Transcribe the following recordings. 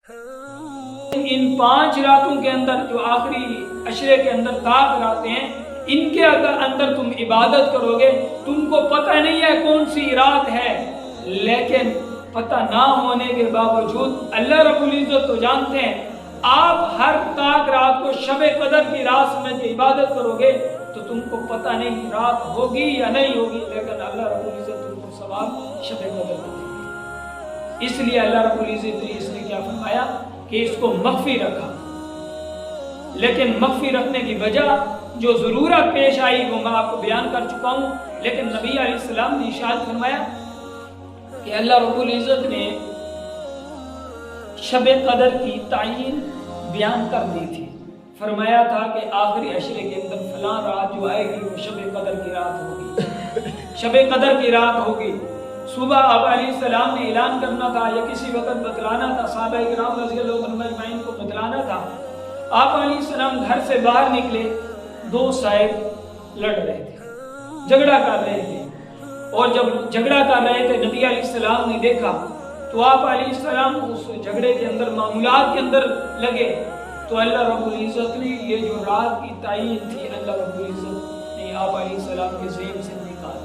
ان 5 راتوں کے اندر جو آخری عشرے کے اندر تاک راتیں ہیں، ان کے اندر تم عبادت کرو گے، تم کو پتہ نہیں ہے کون سی رات ہے، لیکن پتہ نہ ہونے کے باوجود اللہ رب العزت تو جانتے ہیں، آپ ہر تاک رات کو شب قدر کی رات سمجھ کے عبادت کرو گے تو تم کو پتہ نہیں رات ہوگی یا نہیں ہوگی، لیکن اللہ رب العزت تم کو ثواب شب قدر دے گا۔ اس لیے اللہ رب العزت نے اس نے کیا فرمایا کہ اس کو مخفی رکھا، لیکن مخفی رکھنے کی وجہ جو ضرورت پیش آئی وہ میں آپ کو بیان کر چکا ہوں، لیکن نبی علیہ السلام نے ارشاد فرمایا کہ اللہ رب العزت نے شب قدر کی تعین بیان کر دی تھی، فرمایا تھا کہ آخری عشرے کے اندر فلاں رات جو آئے گی وہ شب قدر کی رات ہوگی، شب قدر کی رات ہوگی۔ صبح آپ علیہ السلام نے اعلان کرنا تھا یا کسی وقت بتلانا تھا، صحابہ کرام رضی اللہ عنہم اجمعین کو بتلانا تھا۔ آپ علیہ السلام گھر سے باہر نکلے، 2 صاحب لڑ رہے تھے، جھگڑا کر رہے تھے، اور جب جھگڑا کر رہے تھے نبی علیہ السلام نے دیکھا تو آپ علیہ السلام اس جھگڑے کے اندر معمولات کے اندر لگے، تو اللہ رب العزت نے یہ جو رات کی تعین تھی اللہ رب العزت نے آپ علیہ السلام کے ذہن سے نکال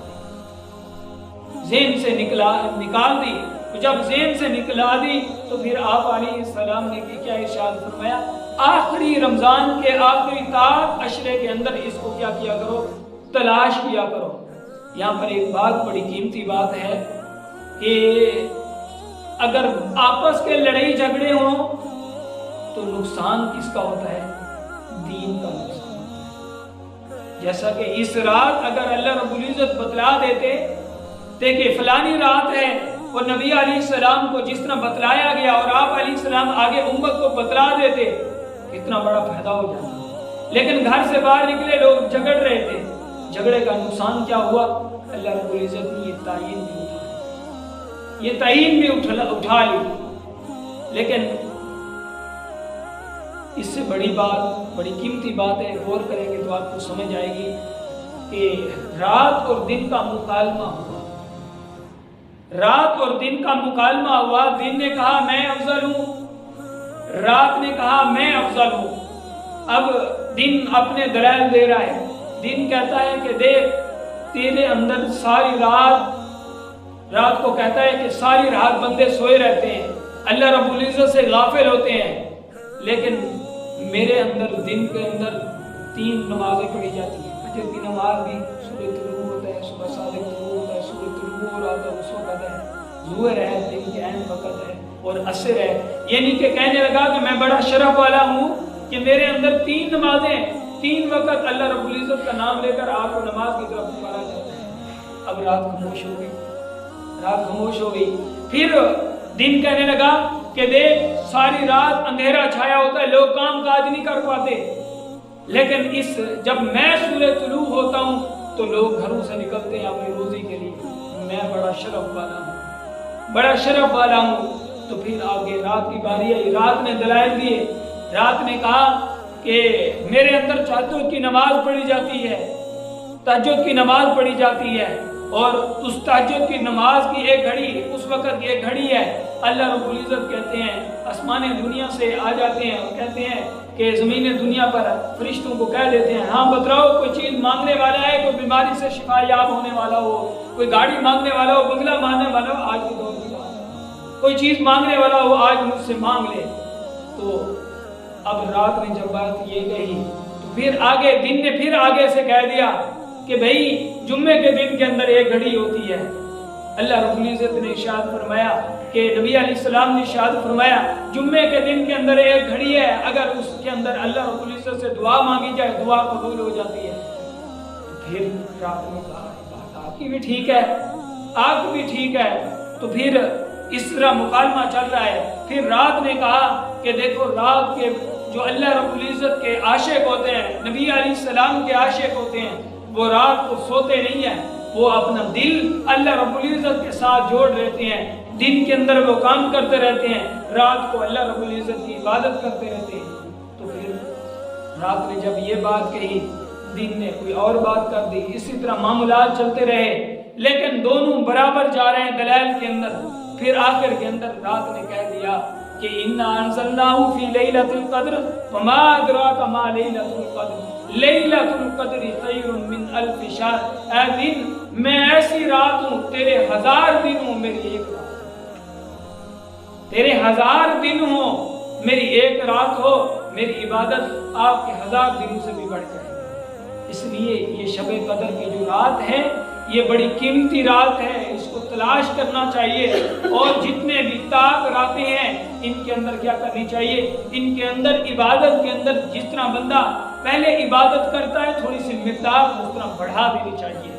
دی۔ جب ذہن سے نکلا دی تو پھر آپ علیہ السلام نے کیا ارشاد فرمایا، آخری رمضان کے آخری تاک عشرے کے اندر اس کو کیا کرو، تلاش کیا کرو۔ یہاں پر ایک بات بڑی قیمتی بات ہے کہ اگر آپس کے لڑائی جھگڑے ہوں تو نقصان کس کا ہوتا ہے؟ دین کا نقصان ہوتا ہے۔ جیسا کہ اس رات اگر اللہ رب العزت بتلا دیتے کہ فلانی رات ہے اور نبی علیہ السلام کو جس طرح بتلایا گیا اور آپ علیہ السلام آگے امت کو بتلا دیتے، کتنا بڑا فائدہ ہو جاتا۔ لیکن گھر سے باہر نکلے لوگ جھگڑ رہے تھے، جھگڑے کا نقصان کیا ہوا؟ اللہ رب العزت نے یہ تعین بھی اٹھا لی۔ لیکن اس سے بڑی بات، بڑی قیمتی بات ہے، غور کریں گے تو آپ کو سمجھ آئے گی کہ رات اور دن کا مکالمہ ہوا، رات اور دن کا مکالمہ ہوا۔ دن نے کہا میں افضل ہوں، رات نے کہا میں افضل ہوں۔ اب دن اپنے دلائل دے رہا ہے، دن کہتا ہے کہ دیکھ تیرے اندر ساری رات کو کہتا ہے کہ ساری رات بندے سوئے رہتے ہیں، اللہ رب العزت سے غافل ہوتے ہیں، لیکن میرے اندر دن کے اندر 3 نمازیں پڑھی جاتی ہیں۔ فجر کی نماز بھی صبح طلوع ہوتا ہے، صبح صادق طلوع ہوتا ہے، صبح طلوع ہو رہا ہے اس وقت ہے، ظہر ہے دن کے عین وقت ہے، اور عصر ہے۔ یعنی کہ کہنے لگا کہ میں بڑا شرف والا ہوں کہ میرے اندر 3 نمازیں، 3 وقت اللہ رب العزت کا نام لے کر آپ کو نماز کی طرف پکارا جاتا ہے۔ اب رات خاموش ہو گئی، رات خاموش ہو گئی۔ پھر دن کہنے لگا کہ دیکھ ساری رات اندھیرا چھایا ہوتا ہے، لوگ کام کاج نہیں کر پاتے، لیکن جب میں سورج طلوع ہوتا ہوں تو لوگ گھروں سے نکلتے ہیں اپنی روزی کے لیے، میں بڑا شرف والا ہوں، بڑا شرف والا ہوں۔ تو پھر آگے رات کی باری آئی، رات نے دلائل دیے، رات نے کہا کہ میرے اندر تہجد کی نماز پڑھی جاتی ہے، تہجد کی نماز پڑھی جاتی ہے، اور اس تہجد کی نماز کی ایک گھڑی، اس وقت کی ایک گھڑی ہے، اللہ رب العزت کہتے ہیں آسمان دنیا سے آ جاتے ہیں اور کہتے ہیں کہ زمین دنیا پر فرشتوں کو کہہ دیتے ہیں ہاں بتلاؤ کوئی چیز مانگنے والا ہے، کوئی بیماری سے شفا یاب ہونے والا ہو، کوئی گاڑی مانگنے والا ہو، بنگلہ مانگنے والا ہو، آج کے دور کی بات ہے، کوئی چیز مانگنے والا ہو آج مجھ سے مانگ لے۔ تو اب رات نے جب بات یہ کہی تو پھر آگے دن نے پھر آگے سے کہہ دیا کہ بھئی جمعے کے دن کے اندر ایک گھڑی ہوتی ہے۔ اللہ رب العزت نے ارشاد فرمایا کہ نبی علیہ السلام نے ارشاد فرمایا جمعے کے دن کے اندر ایک گھڑی ہے، اگر اس کے اندر اللہ رب العزت سے دعا مانگی جائے دعا قبول ہو جاتی ہے۔ تو پھر رات نے کہا بات آپ کی بھی ٹھیک ہے، آپ کی بھی ٹھیک ہے۔ تو پھر اس طرح مکالمہ چل رہا ہے۔ پھر رات نے کہا کہ دیکھو رات کے جو اللہ رب العزت کے عاشق ہوتے ہیں، نبی علیہ السلام کے عاشق ہوتے ہیں، وہ رات کو سوتے نہیں ہیں، وہ اپنا دل اللہ رب العزت کے ساتھ جوڑ رہتے ہیں، دن کے اندر وہ کام کرتے رہتے ہیں، رات کو اللہ رب العزت کی عبادت کرتے رہتے ہیں۔ تو پھر رات نے جب یہ بات کہی، دن نے کوئی اور بات کر دی، اسی طرح معاملات چلتے رہے، لیکن دونوں برابر جا رہے ہیں دلائل کے اندر۔ پھر آخر کے اندر رات نے کہہ دیا کہ انا انزلناہ فی لیلۃ القدر وما ادراک ما لیلۃ القدر لیلۃ القدر خیر من الف شہر، اے دن میں ایسی رات ہوں تیرے 1000 دن ہوں میری ایک رات، تیرے 1000 دن ہوں میری ایک رات ہو، میری عبادت آپ کے 1000 دنوں سے بھی بڑھ جائے۔ اس لیے یہ شب قدر کی جو رات ہے یہ بڑی قیمتی رات ہے، اس کو تلاش کرنا چاہیے، اور جتنے بھی طاق راتیں ہیں ان کے اندر کیا کرنی چاہیے، ان کے اندر عبادت کے اندر جس طرح بندہ پہلے عبادت کرتا ہے تھوڑی سی مقدار اس طرح بڑھا دینی چاہیے۔